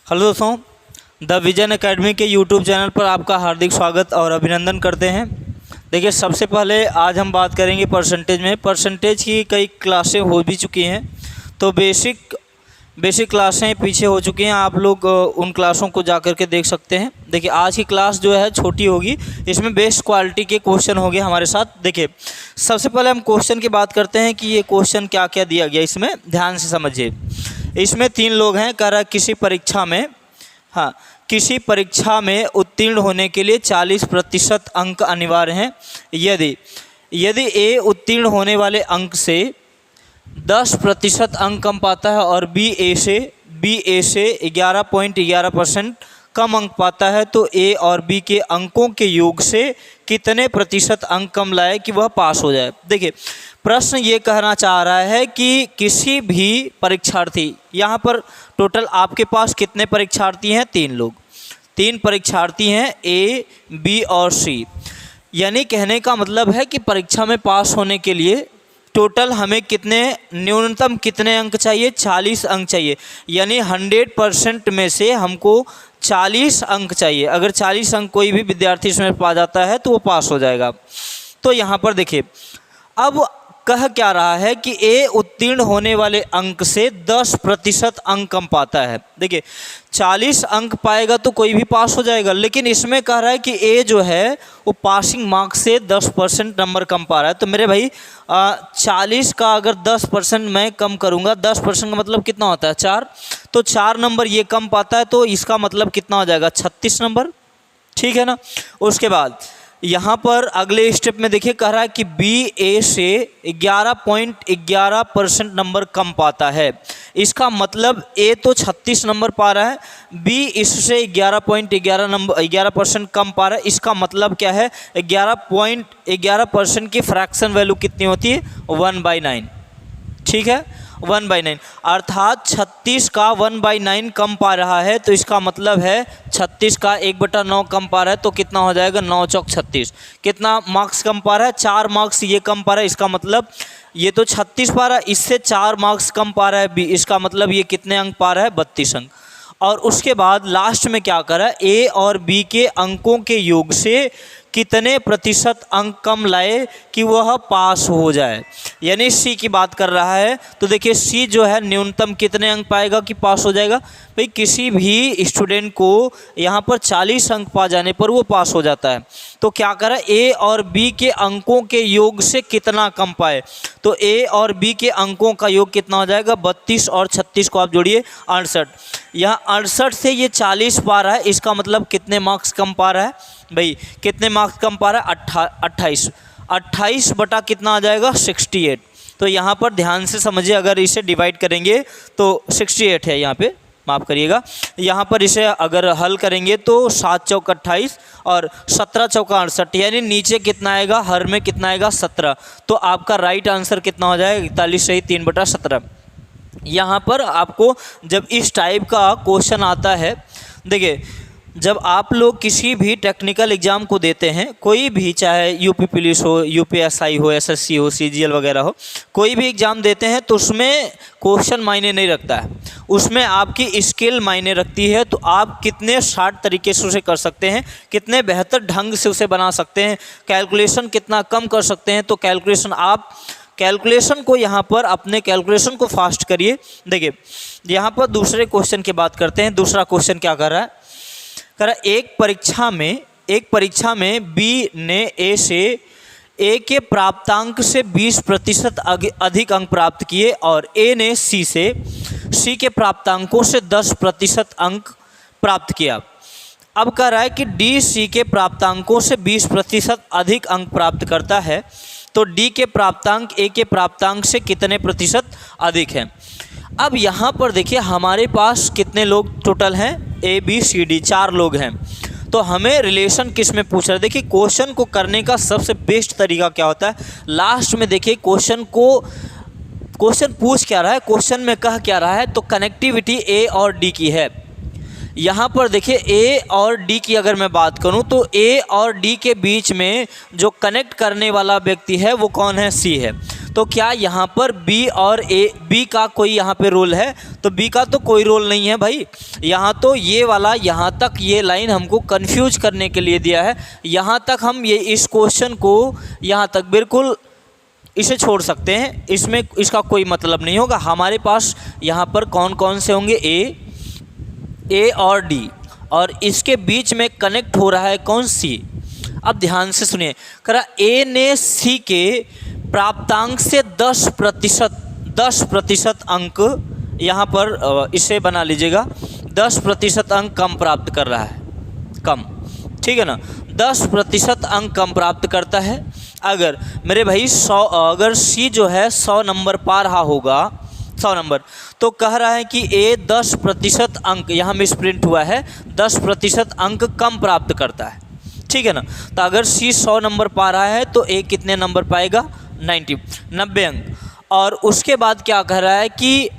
Hello दोस्तों, the vision academy के YouTube channel पर आपका हार्दिक स्वागत और अभिनंदन करते हैं। देखिए, सबसे पहले आज हम बात करेंगे परसेंटेज में। परसेंटेज की कई क्लासें हो भी चुकी हैं, तो बेसिक क्लासें पीछे हो चुकी हैं। आप लोग उन क्लासों को जा कर के देख सकते हैं। देखिए, आज की क्लास जो है छोटी होगी, इसमें बेस्ट क्वालिटी के क्वेश्चन होंगे हमारे साथ। देखिए, सबसे पहले हम क्वेश्चन की बात करते हैं कि ये क्वेश्चन क्या क्या दिया गया, इसमें ध्यान से समझिए। इसमें 3 लोग हैं। कह रहा है किसी परीक्षा में उत्तीर्ण होने के लिए 40% अंक अनिवार्य हैं। यदि ए उत्तीर्ण होने वाले अंक से 10% अंक कम पाता है और बी ए से 11.11% कम अंक पाता है, तो ए और बी के अंकों के योग से कितने प्रतिशत अंक कम लाए कि वह पास हो जाए। देखिए, प्रश्न ये कहना चाह रहा है कि किसी भी परीक्षार्थी, यहाँ पर टोटल आपके पास कितने परीक्षार्थी हैं? 3 लोग, 3 परीक्षार्थी हैं, ए, बी और सी। यानी कहने का मतलब है कि परीक्षा में पास होने के लिए टोटल हमें न्यूनतम कितने अंक चाहिए? 40 अंक चाहिए। यानी 100% में से हमको 40 अंक चाहिए। अगर 40 अंक कोई भी विद्यार्थी इसमें पा जाता है तो वो पास हो जाएगा। तो यहाँ पर देखिए, अब कह क्या रहा है कि ए उत्तीर्ण होने वाले अंक से 10% अंक कम पाता है। देखिए, 40 अंक पाएगा तो कोई भी पास हो जाएगा, लेकिन इसमें कह रहा है कि ए जो है वो पासिंग मार्क्स से 10% नंबर कम पा रहा है। तो मेरे भाई 40 का अगर 10% मैं कम करूंगा, 10% का मतलब कितना होता है? 4। तो 4 नंबर ये कम पाता है, तो इसका मतलब कितना हो जाएगा? 36 नंबर। ठीक है ना। उसके बाद यहाँ पर अगले स्टेप में देखिए, कह रहा है कि बी ए से 11.11% नंबर कम पाता है। इसका मतलब ए तो 36 नंबर पा रहा है, बी इससे 11.11% कम पा रहा है। इसका मतलब क्या है? 11.11% की फ्रैक्शन वैल्यू कितनी होती है? 1/9। ठीक है, 1/9, अर्थात 36 का 1/9 कम पा रहा है। तो इसका मतलब है 36 का 1/9 कम पा रहा है, तो कितना हो जाएगा? 9 चौक 36। कितना मार्क्स कम पा रहा है? 4 मार्क्स ये कम पा रहा है। इसका मतलब ये तो 36 पा रहा है, इससे 4 मार्क्स कम पा रहा है बी। इसका मतलब ये कितने अंक पा रहा है? 32 अंक। और उसके बाद लास्ट में क्या करा? ए और बी के अंकों के योग से कितने प्रतिशत अंक कम लाए कि वह पास हो जाए। यानी सी की बात कर रहा है। तो देखिए, सी जो है न्यूनतम कितने अंक पाएगा कि पास हो जाएगा? भाई, किसी भी स्टूडेंट को यहाँ पर 40 अंक पा जाने पर वो पास हो जाता है। तो क्या करा? ए और बी के अंकों के योग से कितना कम पाए। तो ए और बी के अंकों का योग कितना हो जाएगा? 32 और 36 को आप जोड़िए, 68। यहाँ 68 से ये 40 पा रहा है, इसका मतलब कितने मार्क्स कम पा रहा है? भाई, कितने मार्क्स कम पा रहा है? 28। 28 बटा कितना आ जाएगा? 68। तो यहाँ पर ध्यान से समझिए, अगर इसे डिवाइड करेंगे तो 68 है यहाँ पे, माफ़ करिएगा। यहाँ पर इसे अगर हल करेंगे तो 7 चौक 28 और 17 चौका 68, यानी नीचे कितना आएगा? हर में कितना आएगा? 17। तो आपका राइट आंसर कितना हो जाएगा? 41 सही 3/17। यहाँ पर आपको जब इस टाइप का क्वेश्चन आता है, देखिए, जब आप लोग किसी भी टेक्निकल एग्ज़ाम को देते हैं, कोई भी, चाहे यूपी पुलिस हो, यूपीएसआई हो, एसएससी हो, सीजीएल वगैरह हो, कोई भी एग्ज़ाम देते हैं तो उसमें क्वेश्चन मायने नहीं रखता है, उसमें आपकी स्किल मायने रखती है। तो आप कितने शार्ट तरीके से उसे कर सकते हैं, कितने बेहतर ढंग से उसे बना सकते हैं, कैलकुलेशन कितना कम कर सकते हैं। तो कैलकुलेशन को यहाँ पर अपने कैलकुलेशन को फास्ट करिए। देखिए, यहाँ पर दूसरे क्वेश्चन की बात करते हैं। दूसरा क्वेश्चन क्या कर रहा है? कह रहा, एक परीक्षा में बी ने ए के प्राप्तांक से 20% अधिक अंक प्राप्त किए और ए ने सी के प्राप्तांकों से 10% अंक प्राप्त किया। अब कह रहा है कि डी सी के प्राप्तांकों से 20% अधिक अंक प्राप्त करता है, तो डी के प्राप्तांक ए के प्राप्तांक से कितने प्रतिशत अधिक हैं। अब यहाँ पर देखिए, हमारे पास कितने लोग टोटल हैं? ए बी सी डी, 4 लोग हैं। तो हमें रिलेशन किस में पूछ रहा है? देखिए, क्वेश्चन को करने का सबसे बेस्ट तरीका क्या होता है? लास्ट में देखिए, क्वेश्चन पूछ क्या रहा है, क्वेश्चन में कह क्या रहा है। तो कनेक्टिविटी ए और डी की है। यहाँ पर देखिए, ए और डी की अगर मैं बात करूँ तो ए और डी के बीच में जो कनेक्ट करने वाला व्यक्ति है वो कौन है? सी है। तो क्या यहाँ पर बी और बी का कोई यहाँ पे रोल है? तो बी का तो कोई रोल नहीं है भाई। यहाँ तो ये वाला यहाँ तक ये लाइन हमको कंफ्यूज करने के लिए दिया है। यहाँ तक हम ये इस क्वेश्चन को यहाँ तक बिल्कुल इसे छोड़ सकते हैं, इसमें इसका कोई मतलब नहीं होगा। हमारे पास यहाँ पर कौन कौन से होंगे? ए और डी, और इसके बीच में कनेक्ट हो रहा है कौन? सी। अब ध्यान से सुनिए, करा ए ने सी के प्राप्तांक से 10% अंक यहाँ पर इसे बना लीजिएगा, 10% अंक कम प्राप्त कर रहा है, कम, ठीक है ना। 10% अंक कम प्राप्त करता है। अगर मेरे भाई 100, अगर सी जो है 100 नंबर पा रहा होगा, 100 नंबर, तो कह रहा है कि ए 10% अंक, यहाँ मिसप्रिंट हुआ है, 10% अंक कम प्राप्त करता है, ठीक है ना। तो अगर सी 100 नंबर पा रहा है तो ए कितने नंबर पाएगा? 90 अंक। और उसके बाद क्या कह रहा है कि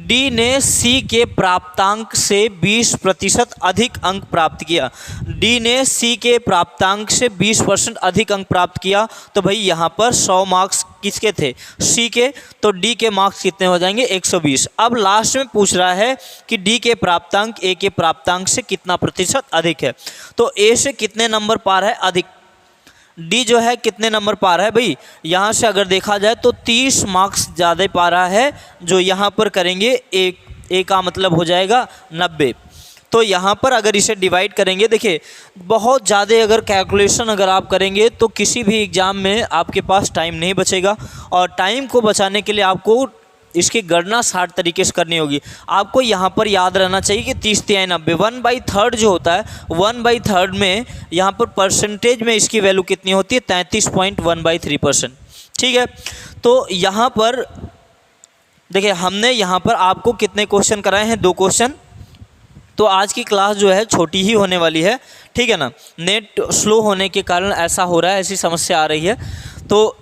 डी ने सी के प्राप्तांक से 20% अधिक अंक प्राप्त किया। डी ने सी के प्राप्तांक से 20% अधिक अंक प्राप्त किया, तो भाई यहाँ पर 100 मार्क्स किसके थे? सी के, तो डी के मार्क्स कितने हो जाएंगे? 120। अब लास्ट में पूछ रहा है कि डी के प्राप्तांक ए के प्राप्तांक से कितना प्रतिशत अधिक है। तो ए से कितने नंबर पार है? अधिक। डी जो है कितने नंबर पा रहा है भाई? यहाँ से अगर देखा जाए तो 30 मार्क्स ज़्यादा पा रहा है, जो यहाँ पर करेंगे ए का मतलब हो जाएगा 90। तो यहाँ पर अगर इसे डिवाइड करेंगे, देखिए बहुत ज़्यादा अगर कैलकुलेशन अगर आप करेंगे तो किसी भी एग्ज़ाम में आपके पास टाइम नहीं बचेगा, और टाइम को बचाने के लिए आपको इसकी गणना 60 तरीके से करनी होगी। आपको यहाँ पर याद रहना चाहिए कि 30 तिहाई 90, 1/3 जो होता है, 1/3 में यहाँ पर परसेंटेज में इसकी वैल्यू कितनी होती है? 33.1/3%, ठीक है। तो यहाँ पर देखिए हमने यहाँ पर आपको कितने क्वेश्चन कराए हैं? 2 क्वेश्चन। तो आज की क्लास जो है छोटी ही होने वाली है, ठीक है ना। नेट स्लो होने के कारण ऐसा हो रहा है, ऐसी समस्या आ रही है। तो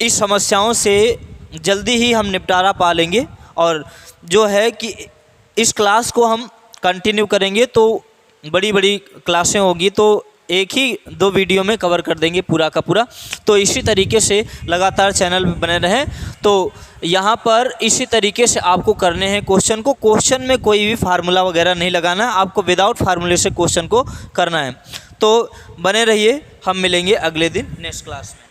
इस समस्याओं से जल्दी ही हम निपटारा पा लेंगे, और जो है कि इस क्लास को हम कंटिन्यू करेंगे तो बड़ी बड़ी क्लासें होगी, तो एक ही 2 वीडियो में कवर कर देंगे पूरा का पूरा। तो इसी तरीके से लगातार चैनल पे बने रहें। तो यहाँ पर इसी तरीके से आपको करने हैं क्वेश्चन को। क्वेश्चन में कोई भी फार्मूला वगैरह नहीं लगाना है, आपको विदाउट फार्मूले से क्वेश्चन को करना है। तो बने रहिए, हम मिलेंगे अगले दिन नेक्स्ट क्लास में।